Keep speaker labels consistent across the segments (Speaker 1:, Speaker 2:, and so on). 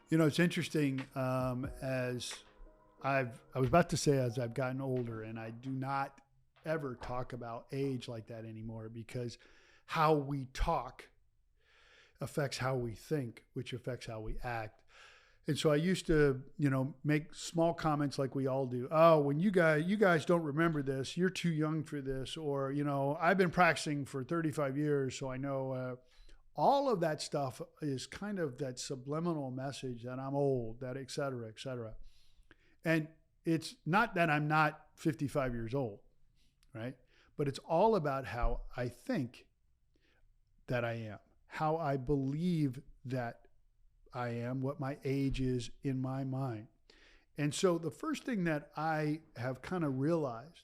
Speaker 1: You know, it's interesting. I was about to say as I've gotten older, and I do not ever talk about age like that anymore because how we talk affects how we think, which affects how we act. And so I used to, make small comments like we all do. Oh, when you guys don't remember this, you're too young for this, or I've been practicing for 35 years, so I know. All of that stuff is kind of that subliminal message that I'm old, that et cetera, et cetera. And it's not that I'm not 55 years old, right? But it's all about how I think that I am, how I believe that I am, what my age is in my mind. And so the first thing that I have kind of realized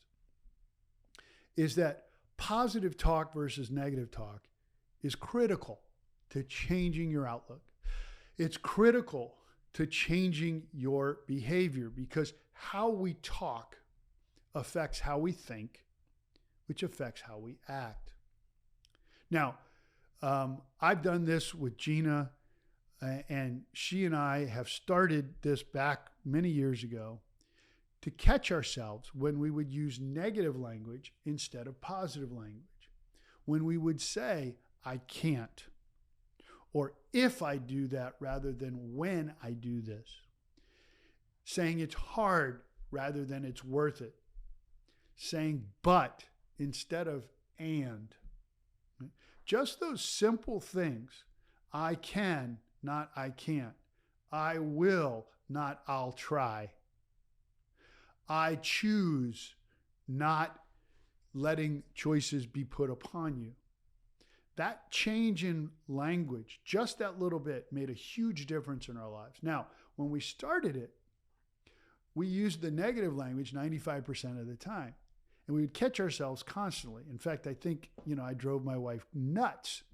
Speaker 1: is that positive talk versus negative talk is critical to changing your outlook. It's critical to changing your behavior because how we talk affects how we think, which affects how we act. Now, I've done this with Gina, and she and I have started this back many years ago to catch ourselves when we would use negative language instead of positive language. When we would say, I can't, or if I do that rather than when I do this. Saying it's hard rather than it's worth it. Saying but instead of and. Just those simple things. I can, not I can't. I will, not I'll try. I choose, not letting choices be put upon you. That change in language, just that little bit, made a huge difference in our lives. Now, when we started it, we used the negative language 95% of the time. And we would catch ourselves constantly. In fact, I think, I drove my wife nuts.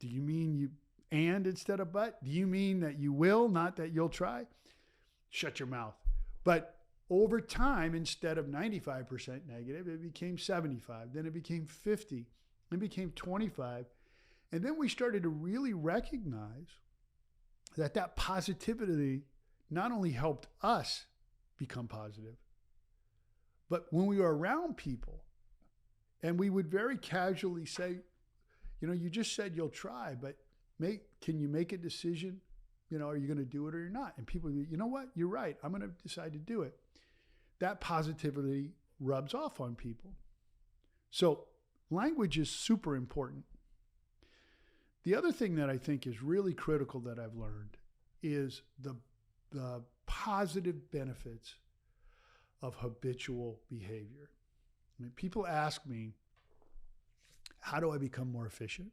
Speaker 1: Do you mean you and instead of but? Do you mean that you will, not that you'll try? Shut your mouth. But over time, instead of 95% negative, it became 75. Then it became 50. Then it became 25. And then we started to really recognize that positivity not only helped us become positive, but when we were around people and we would very casually say, you just said you'll try, but can you make a decision? Are you going to do it or you're not? And people, you know what? You're right. I'm going to decide to do it. That positivity rubs off on people. So language is super important. The other thing that I think is really critical that I've learned is the positive benefits of habitual behavior. People ask me, how do I become more efficient?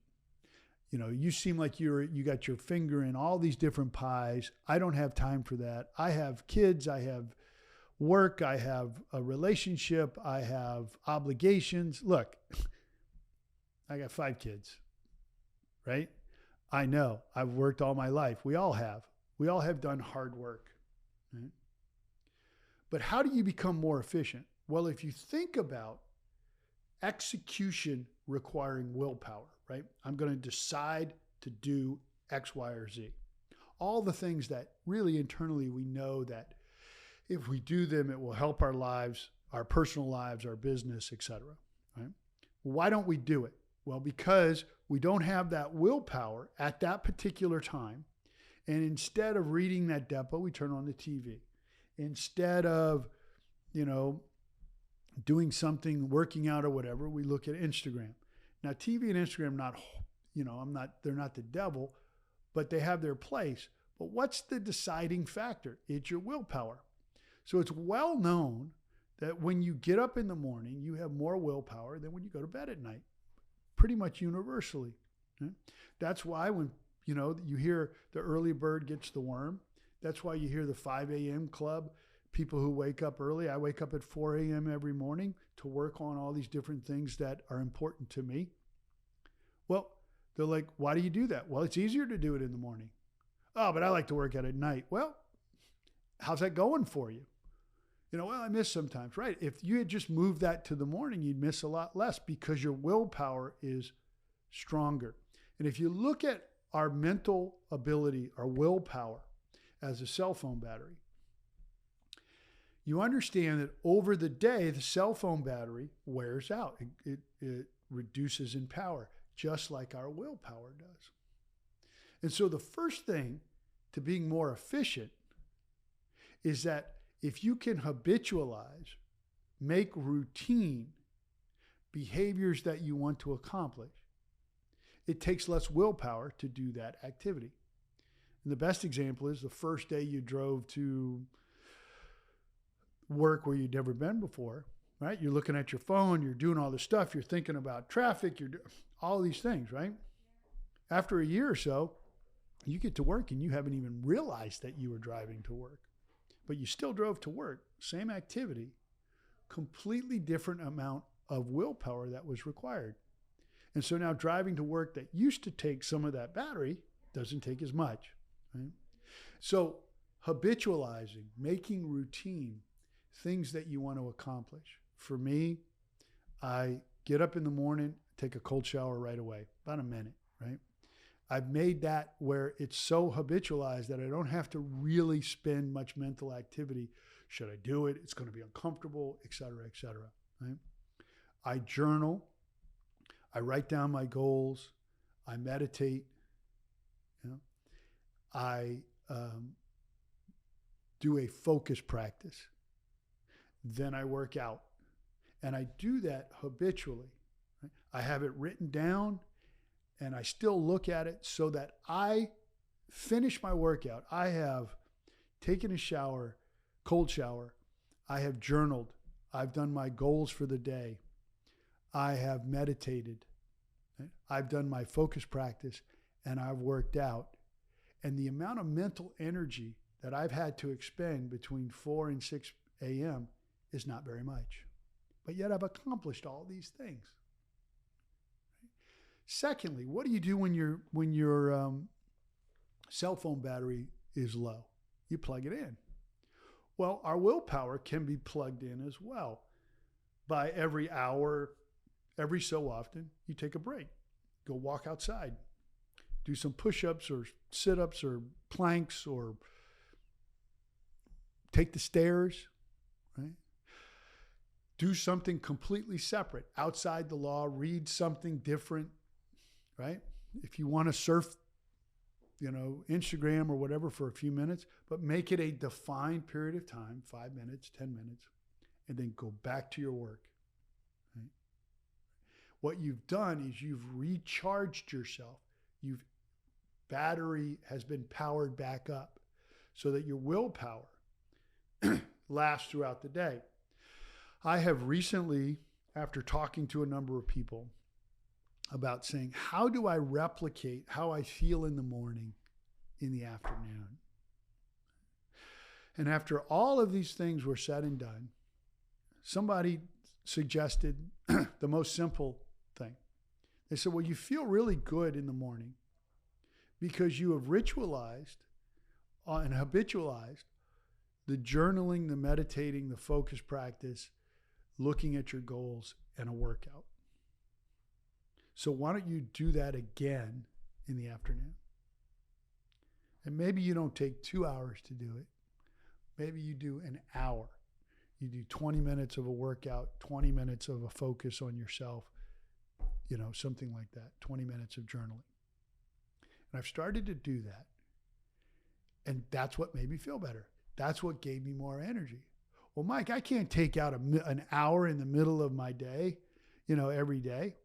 Speaker 1: You seem like you got your finger in all these different pies. I don't have time for that. I have kids, I have work, I have a relationship, I have obligations. Look, I got 5 kids, right? I know. I've worked all my life. We all have. We all have done hard work, right? But how do you become more efficient? Well, if you think about execution requiring willpower, right? I'm going to decide to do X, Y, or Z. All the things that really internally we know that if we do them, it will help our lives, our personal lives, our business, etc. Right? Why don't we do it? Well, because we don't have that willpower at that particular time. And instead of reading that depot, we turn on the TV. Instead of, doing something, working out or whatever, we look at Instagram. Now, TV and Instagram, they're not the devil, but they have their place. But what's the deciding factor? It's your willpower. So it's well known that when you get up in the morning, you have more willpower than when you go to bed at night, pretty much universally. Okay? That's why when, you hear the early bird gets the worm. That's why you hear the 5 a.m. club, people who wake up early. I wake up at 4 a.m. every morning to work on all these different things that are important to me. Well, they're like, why do you do that? Well, it's easier to do it in the morning. Oh, but I like to work out at night. Well, how's that going for you? Well, I miss sometimes, right? If you had just moved that to the morning, you'd miss a lot less because your willpower is stronger. And if you look at our mental ability, our willpower, as a cell phone battery. You understand that over the day, the cell phone battery wears out. It reduces in power, just like our willpower does. And so the first thing to being more efficient is that if you can habitualize, make routine behaviors that you want to accomplish, it takes less willpower to do that activity. And the best example is the first day you drove to work where you'd never been before, right? You're looking at your phone, you're doing all this stuff, you're thinking about traffic, you're doing all these things, right? After a year or so, you get to work and you haven't even realized that you were driving to work, but you still drove to work, same activity, completely different amount of willpower that was required. And so now driving to work that used to take some of that battery doesn't take as much, right? So habitualizing, making routine things that you want to accomplish. For me, I get up in the morning, take a cold shower right away, about a minute, right? I've made that where it's so habitualized that I don't have to really spend much mental activity. Should I do it? It's going to be uncomfortable, et cetera, right? I journal. I write down my goals. I meditate. I do a focus practice. Then I work out. And I do that habitually. Right? I have it written down, and I still look at it so that I finish my workout. I have taken a shower, cold shower. I have journaled. I've done my goals for the day. I have meditated. Right? I've done my focus practice, and I've worked out. And the amount of mental energy that I've had to expend between 4 and 6 a.m. is not very much. But yet I've accomplished all these things. Secondly, what do you do when your cell phone battery is low? You plug it in. Well, our willpower can be plugged in as well. By every hour, every so often, you take a break. Go walk outside. Do some push-ups or sit-ups or planks, or take the stairs, right? Do something completely separate, outside the law, read something different, right? If you want to surf, Instagram or whatever for a few minutes, but make it a defined period of time, 5 minutes, 10 minutes, and then go back to your work. Right? What you've done is you've recharged yourself. Battery has been powered back up so that your willpower lasts throughout the day. I have recently, after talking to a number of people about saying, how do I replicate how I feel in the morning in the afternoon? And after all of these things were said and done, somebody suggested the most simple thing. They said, well, you feel really good in the morning because you have ritualized and habitualized the journaling, the meditating, the focus practice, looking at your goals, and a workout. So why don't you do that again in the afternoon? And maybe you don't take 2 hours to do it. Maybe you do an hour. You do 20 minutes of a workout, 20 minutes of a focus on yourself, something like that, 20 minutes of journaling. And I've started to do that. And that's what made me feel better. That's what gave me more energy. Well, Mike, I can't take out an hour in the middle of my day, every day.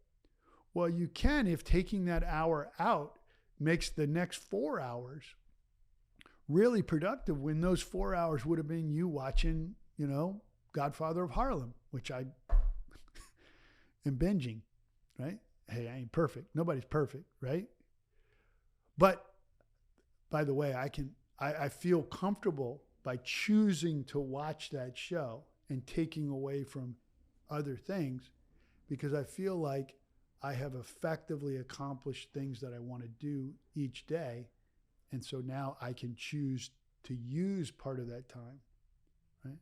Speaker 1: Well, you can if taking that hour out makes the next 4 hours really productive, when those 4 hours would have been you watching, Godfather of Harlem, which I am binging, right? Hey, I ain't perfect. Nobody's perfect, right? But by the way, I feel comfortable by choosing to watch that show and taking away from other things, because I feel like I have effectively accomplished things that I want to do each day. And so now I can choose to use part of that time, right?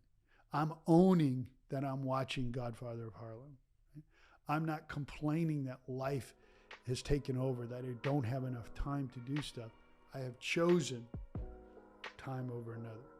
Speaker 1: I'm owning that I'm watching Godfather of Harlem. Right? I'm not complaining that life has taken over, that I don't have enough time to do stuff. I have chosen time over another.